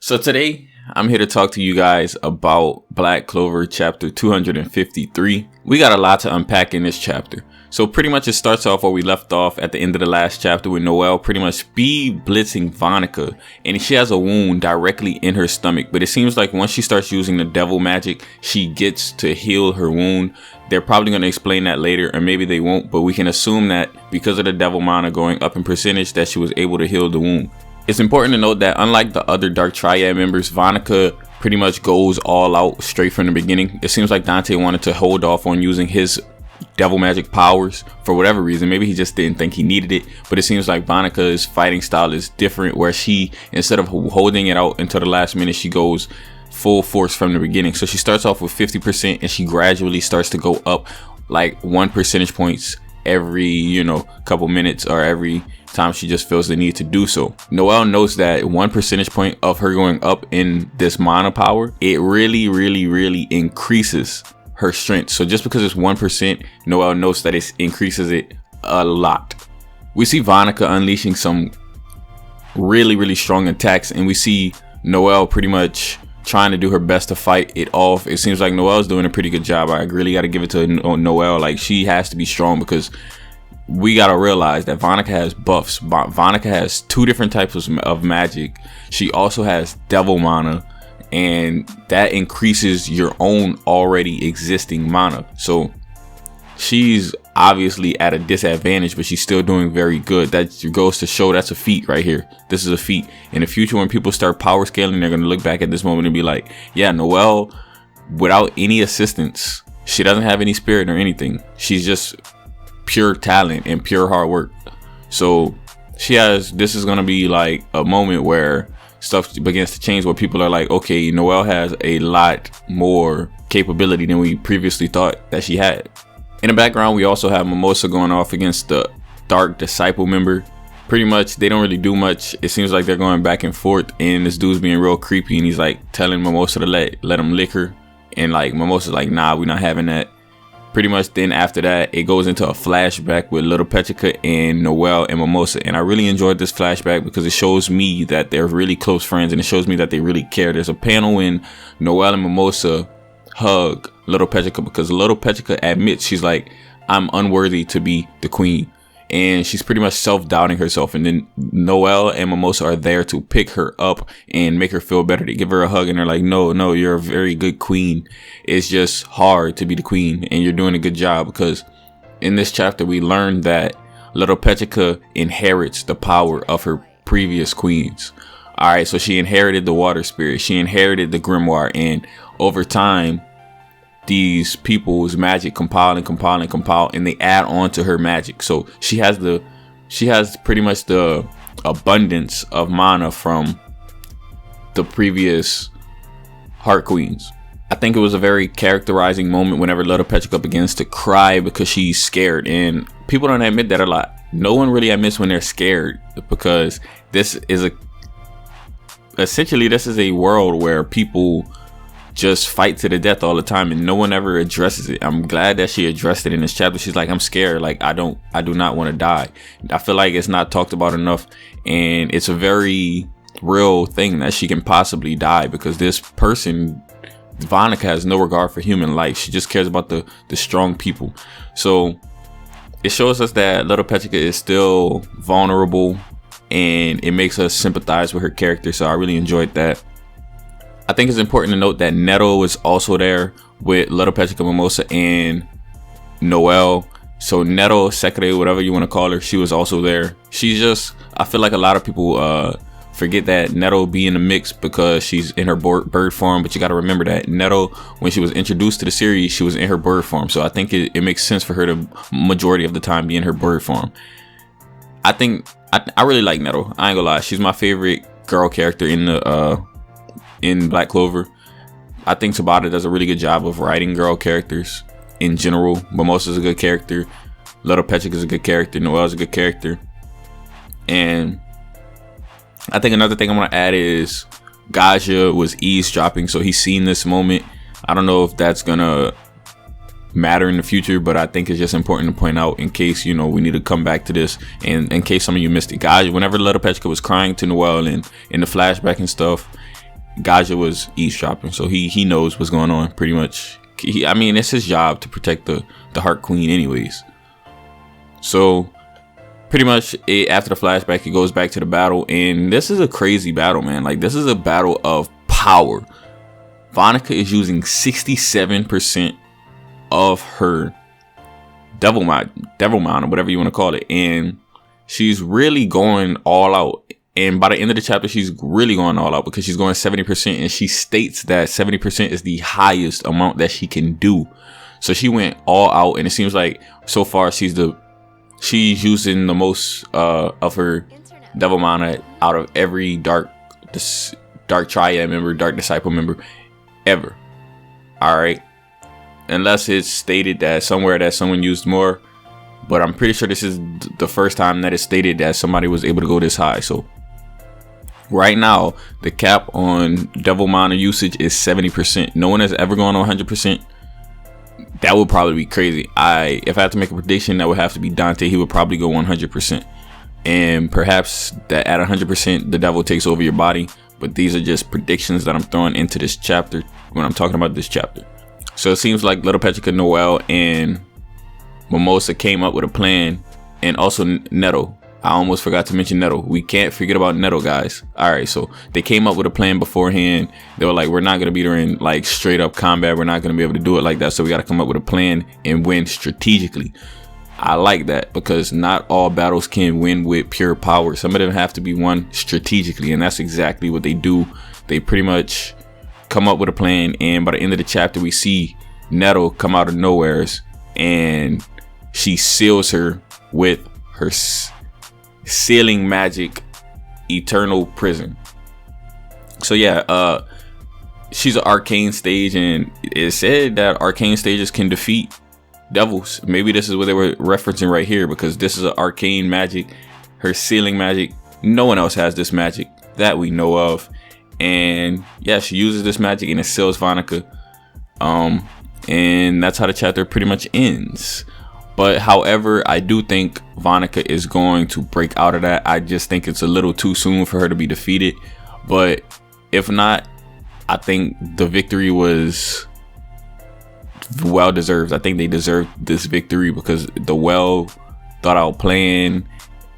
So today, I'm here to talk to you guys about Black Clover chapter 253. We got a lot to unpack in this chapter. So pretty much it starts off where we left off at the end of the last chapter with Noelle pretty much speed blitzing Vonica, and she has a wound directly in her stomach. But it seems like once she starts using the devil magic, she gets to heal her wound. They're probably going to explain that later, or maybe they won't, but we can assume that because of the devil mana going up in percentage that she was able to heal the wound. It's important to note that unlike the other Dark Triad members, Vonica pretty much goes all out straight from the beginning. It seems like Dante wanted to hold off on using his devil magic powers for whatever reason. Maybe he just didn't think he needed it, but it seems like Vonica's fighting style is different, where she, instead of holding it out until the last minute, she goes full force from the beginning. So she starts off with 50% and she gradually starts to go up like 1 percentage points every, couple minutes, or every time she just feels the need to do so. Noelle knows that 1 percentage point of her going up in this mana power, it really increases her strength. So just because it's 1%, Noelle knows that it increases it a lot. We see Vonica unleashing some really strong attacks, and we see Noelle pretty much trying to do her best to fight it off. It seems like Noelle's doing a pretty good job. I really got to give it to Noelle. Like, she has to be strong, because we got to realize that Vonica has buffs. Vonica has 2 different types of magic. She also has devil mana, and that increases your own already existing mana. So she's obviously at a disadvantage, but she's still doing very good. That goes to show that's a feat right here. This is a feat. In the future, when people start power scaling, they're going to look back at this moment and be like, yeah, Noelle, without any assistance, she doesn't have any spirit or anything. She's just pure talent and pure hard work. So this is going to be like a moment where stuff begins to change, where people are like, okay, Noelle has a lot more capability than we previously thought that she had. In the background, we also have Mimosa going off against the Dark Disciple member. Pretty much, they don't really do much. It seems like they're going back and forth, and this dude's being real creepy, and he's like telling Mimosa to let him lick her, and like Mimosa's like, nah, we're not having that. Pretty much then after that, it goes into a flashback with Little Petrica and Noelle and Mimosa, and I really enjoyed this flashback because it shows me that they're really close friends, and it shows me that they really care. There's a panel when Noelle and Mimosa hug Little Petrica, because Little Petrica admits, she's like, I'm unworthy to be the queen, and she's pretty much self-doubting herself, and then Noelle and Mimosa are there to pick her up and make her feel better. They give her a hug and they're like, no, you're a very good queen. It's just hard to be the queen, and you're doing a good job, because in this chapter we learned that Little Petrica inherits the power of her previous queens. Alright, so she inherited the water spirit, she inherited the grimoire, and over time these people's magic compile, and they add on to her magic. So she has pretty much the abundance of mana from the previous Heart Queens. I think it was a very characterizing moment whenever Little Petrica begins to cry because she's scared, and people don't admit that a lot. No one really admits when they're scared, because this is a world where people just fight to the death all the time, and no one ever addresses it. I'm glad that she addressed it in this chapter. She's like, I'm scared, like I do not want to die. I feel like it's not talked about enough, and it's a very real thing that she can possibly die, because this person, Vonica, has no regard for human life. She just cares about the strong people. So it shows us that Little Petrica is still vulnerable, and it makes us sympathize with her character. So I really enjoyed that. I think it's important to note that Netto is also there with Little Petrica, Mimosa, and Noelle. So Netto, Sekre, whatever you want to call her, she was also there. I feel like a lot of people forget that Netto be in the mix because she's in her bird form, but you got to remember that Netto, when she was introduced to the series, she was in her bird form. So I think it makes sense for her to majority of the time be in her bird form. I really like Netto. I ain't gonna lie, she's my favorite girl character in Black Clover. I think Tabata does a really good job of writing girl characters in general. Mimosa's a good character, Little Petrica's a good character, Noelle's a good character, and I think another thing I want to add is Gaja was eavesdropping, so he's seen this moment. I don't know if that's gonna matter in the future, but I think it's just important to point out in case we need to come back to this, and in case some of you missed it. Gaja, whenever Little Petrica was crying to Noelle and in the flashback and stuff, Gaja was eavesdropping, so he knows what's going on pretty much. I mean, it's his job to protect the Heart Queen anyways. So pretty much after the flashback, it goes back to the battle, and this is a crazy battle, man. Like, this is a battle of power. Vonica is using 67% of her devil mind or whatever you want to call it, and she's really going all out. And by the end of the chapter, she's really going all out because she's going 70%, and she states that 70% is the highest amount that she can do. So she went all out, and it seems like so far she's using the most of her devil mana out of every dark triad member, dark disciple member ever. All right, unless it's stated that somewhere that someone used more, but I'm pretty sure this is the first time that it's stated that somebody was able to go this high. So right now, the cap on devil mana usage is 70%. No one has ever gone 100%. That would probably be crazy. If I had to make a prediction, that would have to be Dante. He would probably go 100%. And perhaps that at 100%, the devil takes over your body. But these are just predictions that I'm throwing into this chapter when I'm talking about this chapter. So it seems like Little Petrica, Noelle, and Mimosa came up with a plan. And also Netto. I almost forgot to mention Netto. We can't forget about Netto, guys. All right, so they came up with a plan beforehand. They were like, we're not going to beat her in like straight up combat. We're not going to be able to do it like that. So we got to come up with a plan and win strategically. I like that because not all battles can win with pure power. Some of them have to be won strategically, and that's exactly what they do. They pretty much come up with a plan, and by the end of the chapter, we see Netto come out of nowheres, and she seals her with her sealing magic eternal prison. So yeah, she's an arcane stage, and it said that arcane stages can defeat devils. Maybe this is what they were referencing right here, because this is an arcane magic, her sealing magic. No one else has this magic that we know of, and yeah, she uses this magic and it seals Vonica. And that's how the chapter pretty much ends. But however, I do think Vonica is going to break out of that. I just think it's a little too soon for her to be defeated. But if not, I think the victory was well deserved. I think they deserved this victory because the well thought out plan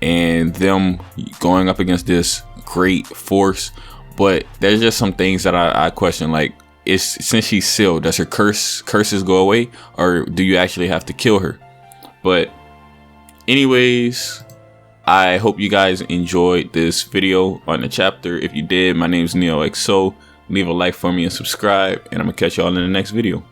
and them going up against this great force. But there's just some things that I question, like, since she's sealed, does her curses go away, or do you actually have to kill her? But anyways, I hope you guys enjoyed this video on the chapter. If you did, my name is NeoXO. Leave a like for me and subscribe, and I'm gonna catch y'all in the next video.